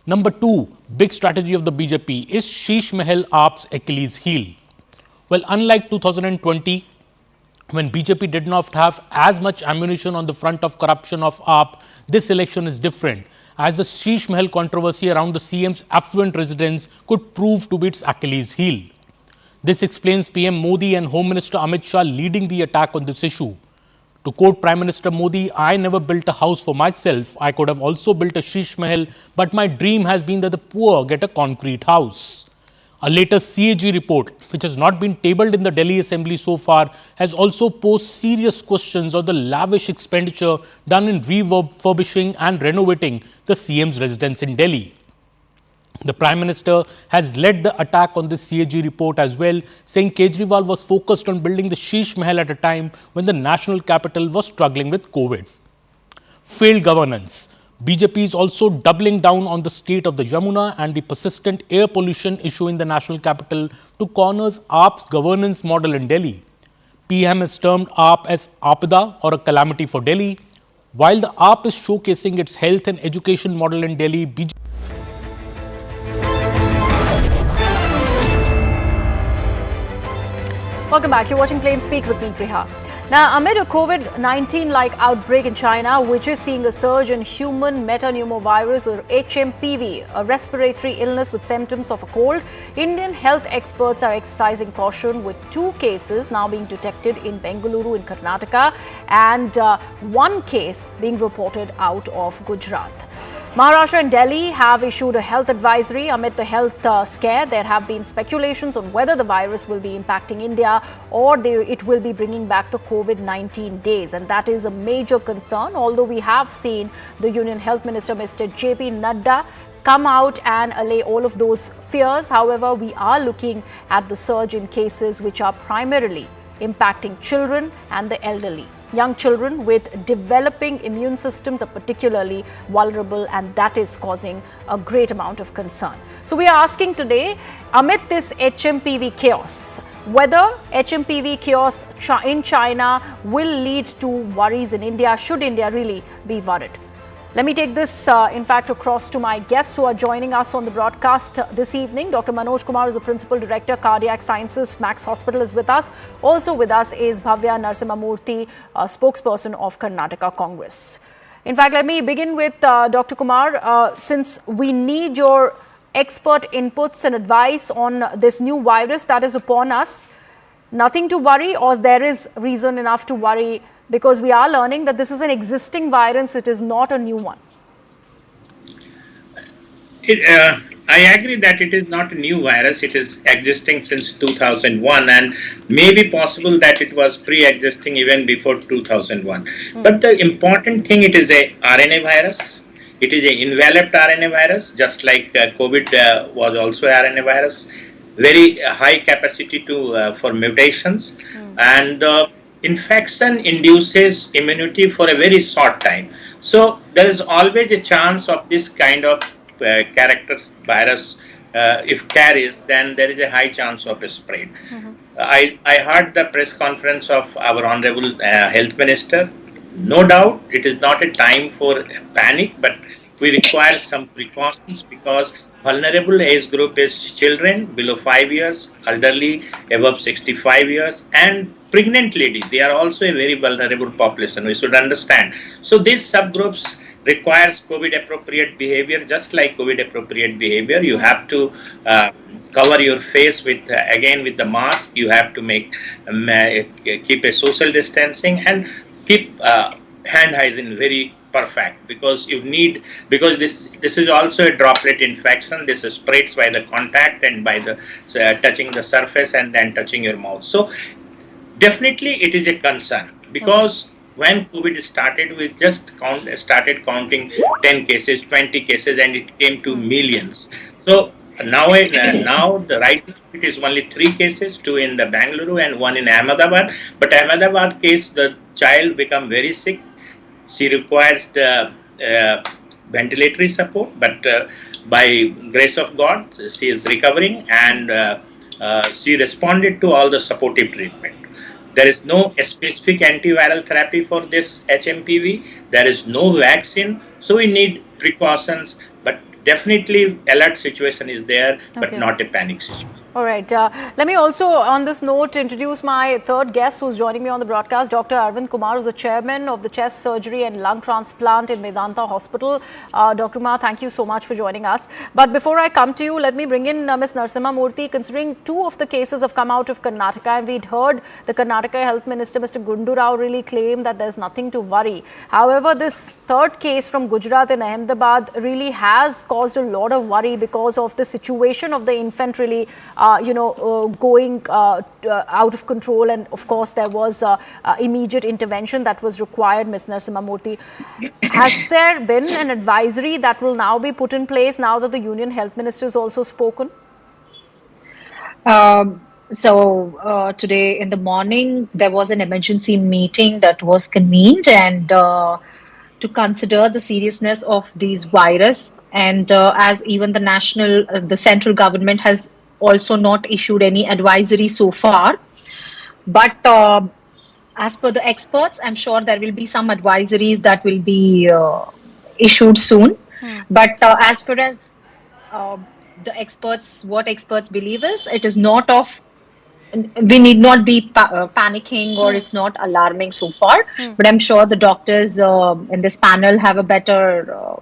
Number 2, big strategy of the BJP is Sheeshmahal AAP's Achilles heel. Well, unlike 2020, when BJP did not have as much ammunition on the front of corruption of AAP, this election is different, as the Sheeshmahal controversy around the CM's affluent residence could prove to be its Achilles heel. This explains PM Modi and Home Minister Amit Shah leading the attack on this issue. To quote Prime Minister Modi, I never built a house for myself. I could have also built a Sheeshmahal, but my dream has been that the poor get a concrete house. A latest CAG report, which has not been tabled in the Delhi Assembly so far, has also posed serious questions of the lavish expenditure done in refurbishing and renovating the CM's residence in Delhi. The Prime Minister has led the attack on this CAG report as well, saying Kejriwal was focused on building the Sheeshmahal at a time when the national capital was struggling with COVID. Failed governance. BJP is also doubling down on the state of the Yamuna and the persistent air pollution issue in the national capital to corner AAP's governance model in Delhi. PM has termed AAP as Apada, or a calamity for Delhi. While the AAP is showcasing its health and education model in Delhi, BJP Welcome back. You're watching Plain Speak with me, Priha. Now, amid a COVID-19-like outbreak in China, which is seeing a surge in human metapneumovirus or HMPV, a respiratory illness with symptoms of a cold, Indian health experts are exercising caution with 2 cases now being detected in Bengaluru in Karnataka and 1 case being reported out of Gujarat. Maharashtra and Delhi have issued a health advisory amid the health scare. There have been speculations on whether the virus will be impacting India or it will be bringing back the COVID-19 days. And that is a major concern, although we have seen the Union Health Minister, Mr. JP Nadda, come out and allay all of those fears. However, we are looking at the surge in cases which are primarily impacting children and the elderly. Young children with developing immune systems are particularly vulnerable, and that is causing a great amount of concern. So we are asking today, amid this HMPV chaos, whether HMPV chaos in China will lead to worries in India. Should India really be worried? Let me take this, in fact, across to my guests who are joining us on the broadcast this evening. Dr. Manoj Kumar is the Principal Director, Cardiac Sciences, Max Hospital is with us. Also with us is Bhavya Narasimhamurthy, spokesperson of Karnataka Congress. In fact, let me begin with Dr. Kumar. Since we need your expert inputs and advice on this new virus that is upon us, nothing to worry, or there is reason enough to worry? Because we are learning that this is an existing virus, it is not a new one. I agree that it is not a new virus, it is existing since 2001, and maybe possible that it was pre-existing even before 2001. But the important thing, it is a RNA virus. It is an enveloped RNA virus, just like COVID was also RNA virus. Very high capacity for mutations, and infection induces immunity for a very short time. So there is always a chance of this kind of virus, if carries, then there is a high chance of a spread. I heard the press conference of our Honorable Health Minister. No doubt it is not a time for panic, but we require some precautions, because vulnerable age group is children below 5 years, elderly above 65 years, and pregnant ladies. They are also a very vulnerable population, we should understand. So these subgroups requires COVID appropriate behavior. Just like COVID appropriate behavior, you have to cover your face with with the mask. You have to keep a social distancing and keep hand hygiene very perfect, because this is also a droplet infection. This spreads by the contact and by the touching the surface and then touching your mouth. So definitely it is a concern, because when COVID started, we just started counting 10 cases, 20 cases, and it came to millions. So now the right it is only 3 cases, 2 in the Bangalore and 1 in Ahmedabad. But Ahmedabad case, the child became very sick. She requires the ventilatory support, but by grace of God, she is recovering, and she responded to all the supportive treatment. There is no specific antiviral therapy for this HMPV. There is no vaccine, so we need precautions. But definitely, alert situation is there, but not a panic situation. All right. Let me also, on this note, introduce my third guest who's joining me on the broadcast, Dr. Arvind Kumar, who's the chairman of the Chest Surgery and Lung Transplant in Medanta Hospital. Dr. Kumar, thank you so much for joining us. But before I come to you, let me bring in Ms. Narasimhamurthy. Considering 2 of the cases have come out of Karnataka, and we'd heard the Karnataka Health Minister, Mr. Gundu Rao, really claim that there's nothing to worry. However, this 3rd case from Gujarat in Ahmedabad really has caused a lot of worry because of the situation of the infant really going out of control, and of course there was immediate intervention that was required. Ms. Narasimhamurthy, has there been an advisory that will now be put in place now that the Union Health Minister has also spoken? Today in the morning there was an emergency meeting that was convened, and to consider the seriousness of these virus, and as even the central government has also not issued any advisory so far, but as per the experts, I'm sure there will be some advisories that will be issued soon. But as per as the experts, what experts believe is, it is not of, we need not be panicking, or it's not alarming so far. But I'm sure the doctors in this panel have a better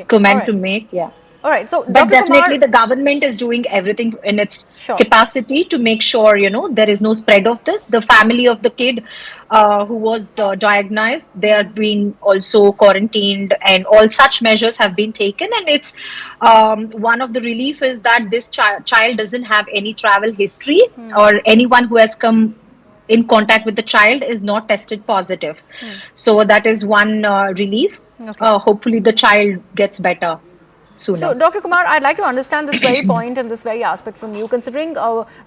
comment to make. Yeah. All right. So, but Dr. definitely Kumar, the government is doing everything in its capacity to make sure, there is no spread of this. The family of the kid who was diagnosed, they are being also quarantined, and all such measures have been taken. And it's one of the relief is that this child doesn't have any travel history, or anyone who has come in contact with the child is not tested positive. So that is one relief. Hopefully the child gets better sooner. So, Dr. Kumar, I'd like to understand this very point and this very aspect from you, considering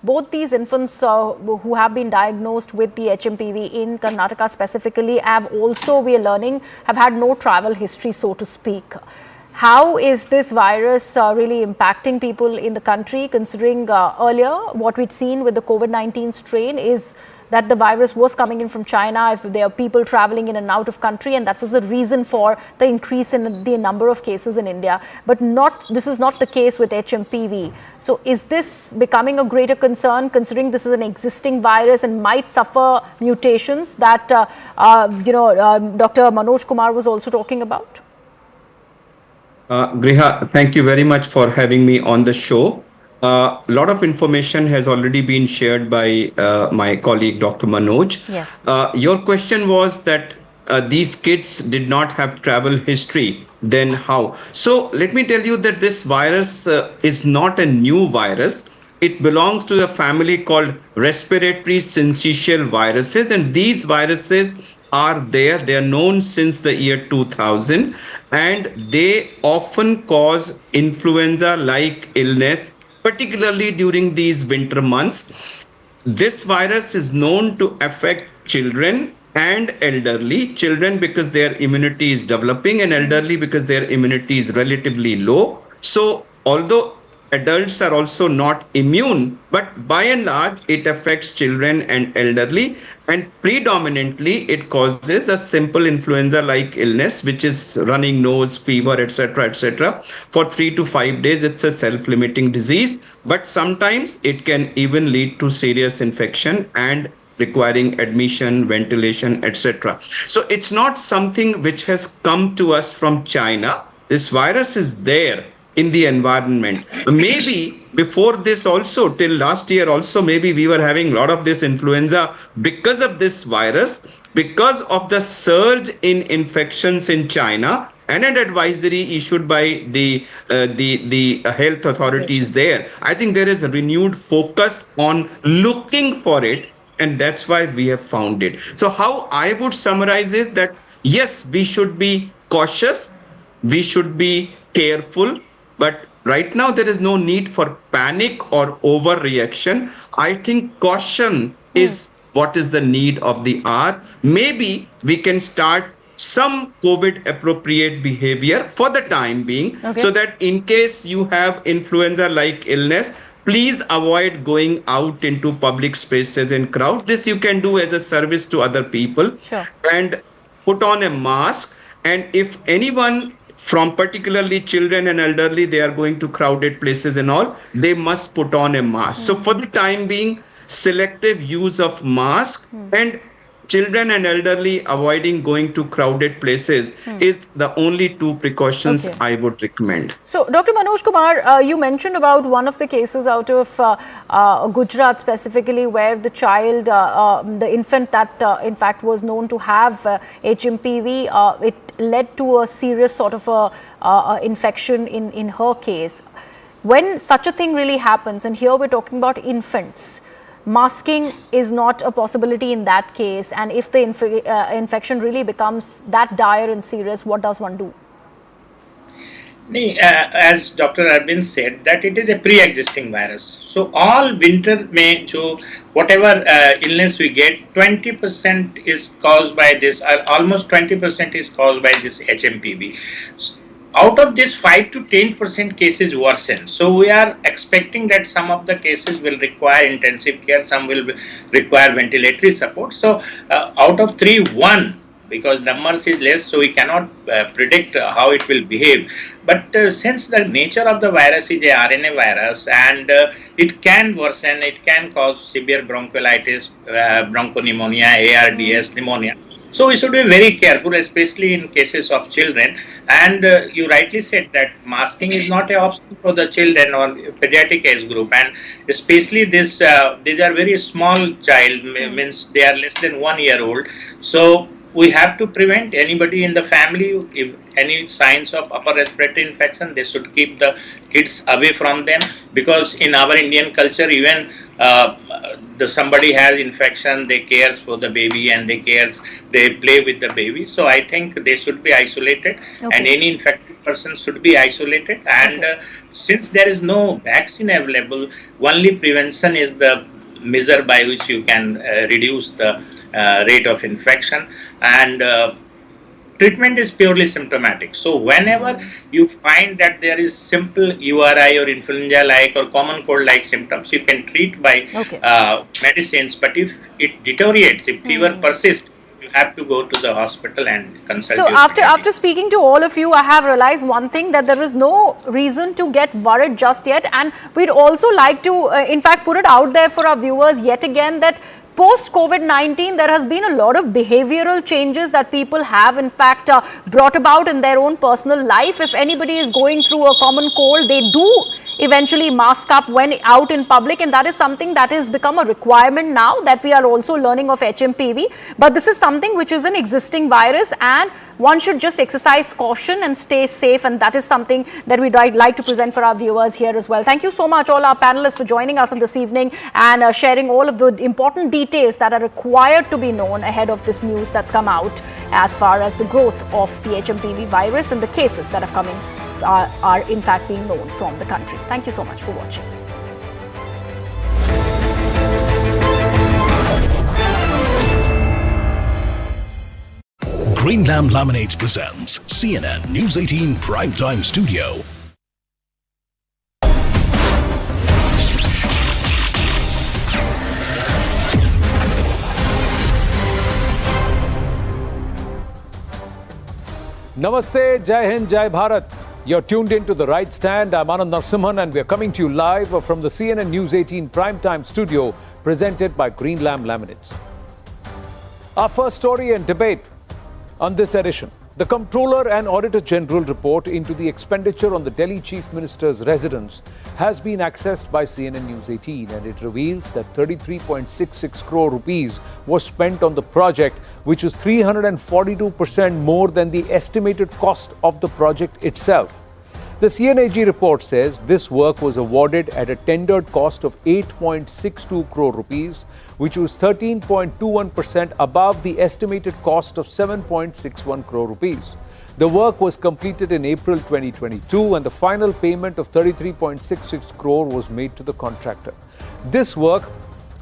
both these infants who have been diagnosed with the HMPV in Karnataka specifically have also, we are learning, have had no travel history, so to speak. How is this virus really impacting people in the country, considering earlier what we'd seen with the COVID-19 strain is that the virus was coming in from China, if there are people traveling in and out of country, and that was the reason for the increase in the number of cases in India. But this is not the case with HMPV. So is this becoming a greater concern, considering this is an existing virus and might suffer mutations that, Dr. Manoj Kumar was also talking about? Griha, thank you very much for having me on the show. A lot of information has already been shared by my colleague, Dr. Manoj. Yes. Your question was that these kids did not have travel history. Then how? So let me tell you that this virus is not a new virus. It belongs to a family called respiratory syncytial viruses, and these viruses are there. They are known since the year 2000, and they often cause influenza-like illness, particularly during these winter months. This virus is known to affect children and elderly. Children because their immunity is developing, and elderly because their immunity is relatively low. So although adults are also not immune, but by and large it affects children and elderly, and predominantly it causes a simple influenza-like illness, which is running nose, fever, etc., etc. For 3 to 5 days, it's a self-limiting disease, but sometimes it can even lead to serious infection and requiring admission, ventilation, etc. So it's not something which has come to us from China. This virus is there in the environment. Maybe before this also, till last year also, maybe we were having a lot of this influenza because of this virus, because of the surge in infections in China, and an advisory issued by the health authorities there. I think there is a renewed focus on looking for it, and that's why we have found it. So how I would summarize is that, yes, we should be cautious, we should be careful, but right now there is no need for panic or overreaction. I think caution is what is the need of the hour. Maybe we can start some COVID appropriate behavior for the time being, so that in case you have influenza-like illness, please avoid going out into public spaces and crowd. This you can do as a service to other people. Sure. And put on a mask. And if anyone, from particularly children and elderly, they are going to crowded places and all, they must put on a mask. So for the time being, selective use of mask, and children and elderly avoiding going to crowded places is the only two precautions I would recommend. So, Dr. Manoj Kumar, you mentioned about one of the cases out of Gujarat specifically, where the child, the infant that in fact was known to have HMPV, it led to a serious sort of infection in her case. When such a thing really happens, and here we're talking about infants, masking is not a possibility in that case, and if the infection really becomes that dire and serious, what does one do? As Dr. Arvind said, that it is a pre-existing virus. So all winter whatever illness we get, 20% is caused by this, almost 20% is caused by this HMPV. Out of this, 5 to 10% cases worsen. So we are expecting that some of the cases will require intensive care, some will require ventilatory support. So out of 3, 1, because numbers is less, so we cannot predict how it will behave. But since the nature of the virus is a RNA virus, and it can worsen, it can cause severe bronchiolitis, bronchopneumonia, ARDS, pneumonia. So we should be very careful, especially in cases of children. And you rightly said that masking is not an option for the children or pediatric age group. And especially these are very small child, means they are less than 1 year old. So we have to prevent anybody in the family, if any signs of upper respiratory infection, they should keep the kids away from them, because in our Indian culture, even somebody has infection, they care for the baby and they play with the baby. So I think they should be isolated, and any infected person should be isolated. And since there is no vaccine available, only prevention is the measure by which you can reduce the rate of infection. And treatment is purely symptomatic. So whenever you find that there is simple URI or influenza-like or common cold-like symptoms, you can treat by medicines. But if it deteriorates, if fever persists, you have to go to the hospital and consult. So after speaking to all of you, I have realized one thing, that there is no reason to get worried just yet. And we'd also like to, in fact, put it out there for our viewers yet again that post-COVID-19, there has been a lot of behavioral changes that people have, in fact, brought about in their own personal life. If anybody is going through a common cold, they do eventually mask up when out in public, and that is something that has become a requirement now, that we are also learning of HMPV. But this is something which is an existing virus, and one should just exercise caution and stay safe, and that is something that we'd like to present for our viewers here as well. Thank you so much, all our panelists, for joining us on this evening and sharing all of the important details that are required to be known ahead of this news that's come out as far as the growth of the HMPV virus and the cases that have come in are in fact being known from the country. Thank you so much for watching. Greenlam Laminates presents CNN News 18 Primetime Studio. Namaste, Jai Hind, Jai Bharat. You're tuned in to The Right Stand. I'm Anand Narasimhan, and we're coming to you live from the CNN News 18 Primetime Studio, presented by Greenlam Laminates. Our first story and debate on this edition: the Comptroller and Auditor General report into the expenditure on the Delhi Chief Minister's residence has been accessed by CNN News 18, and it reveals that 33.66 crore rupees was spent on the project, which was 342% more than the estimated cost of the project itself. The CNAG report says this work was awarded at a tendered cost of 8.62 crore rupees, which was 13.21% above the estimated cost of 7.61 crore rupees. The work was completed in April 2022, and the final payment of 33.66 crore was made to the contractor. This work,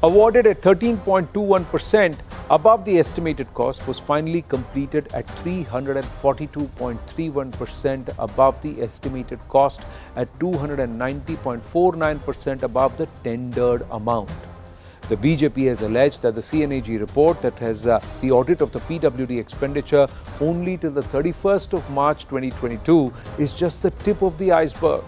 awarded at 13.21% above the estimated cost, was finally completed at 342.31% above the estimated cost, at 290.49% above the tendered amount. The BJP has alleged that the CNAG report that has the audit of the PWD expenditure only till the 31st of March 2022 is just the tip of the iceberg.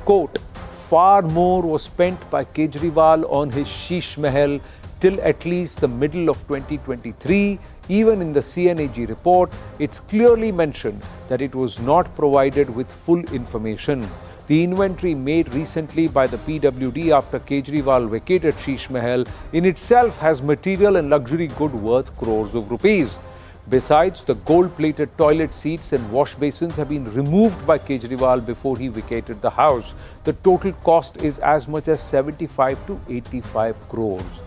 Quote, far more was spent by Kejriwal on his Sheeshmahal till at least the middle of 2023. Even in the CNAG report, it's clearly mentioned that it was not provided with full information. The inventory made recently by the PWD after Kejriwal vacated Sheeshmahal in itself has material and luxury good worth crores of rupees. Besides, the gold-plated toilet seats and wash basins have been removed by Kejriwal before he vacated the house. The total cost is as much as 75 to 85 crores.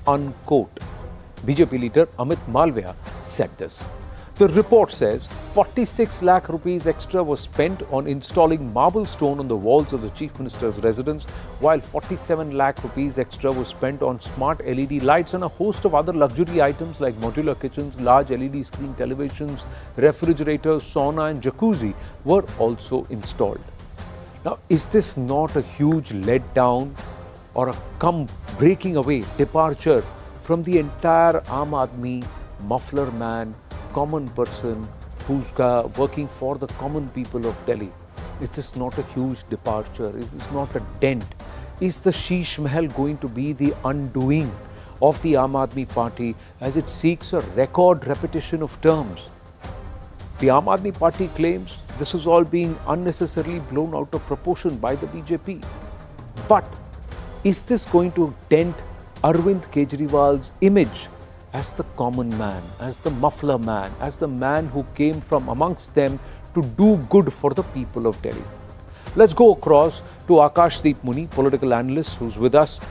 Unquote. BJP leader Amit Malviya said this. The report says 46 lakh rupees extra was spent on installing marble stone on the walls of the Chief Minister's residence, while 47 lakh rupees extra was spent on smart LED lights and a host of other luxury items like modular kitchens, large LED screen televisions, refrigerators, sauna and jacuzzi were also installed. Now, is this not a huge letdown or a breaking away, departure from the entire Aam Aadmi, muffler man, common person who's working for the common people of Delhi? Is this not a huge departure? Is this not a dent? Is the Sheeshmahal going to be the undoing of the Aam Aadmi Party as it seeks a record repetition of terms? The Aam Aadmi Party claims this is all being unnecessarily blown out of proportion by the BJP. But is this going to dent Arvind Kejriwal's image as the common man, as the muffler man, as the man who came from amongst them to do good for the people of Delhi? Let's go across to Akashdeep Muni, political analyst who's with us,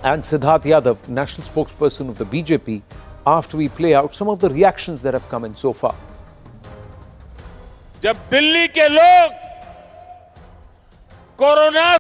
and Siddharth Yadav, national spokesperson of the BJP, after we play out some of the reactions that have come in so far. जब दिल्ली के लोग corona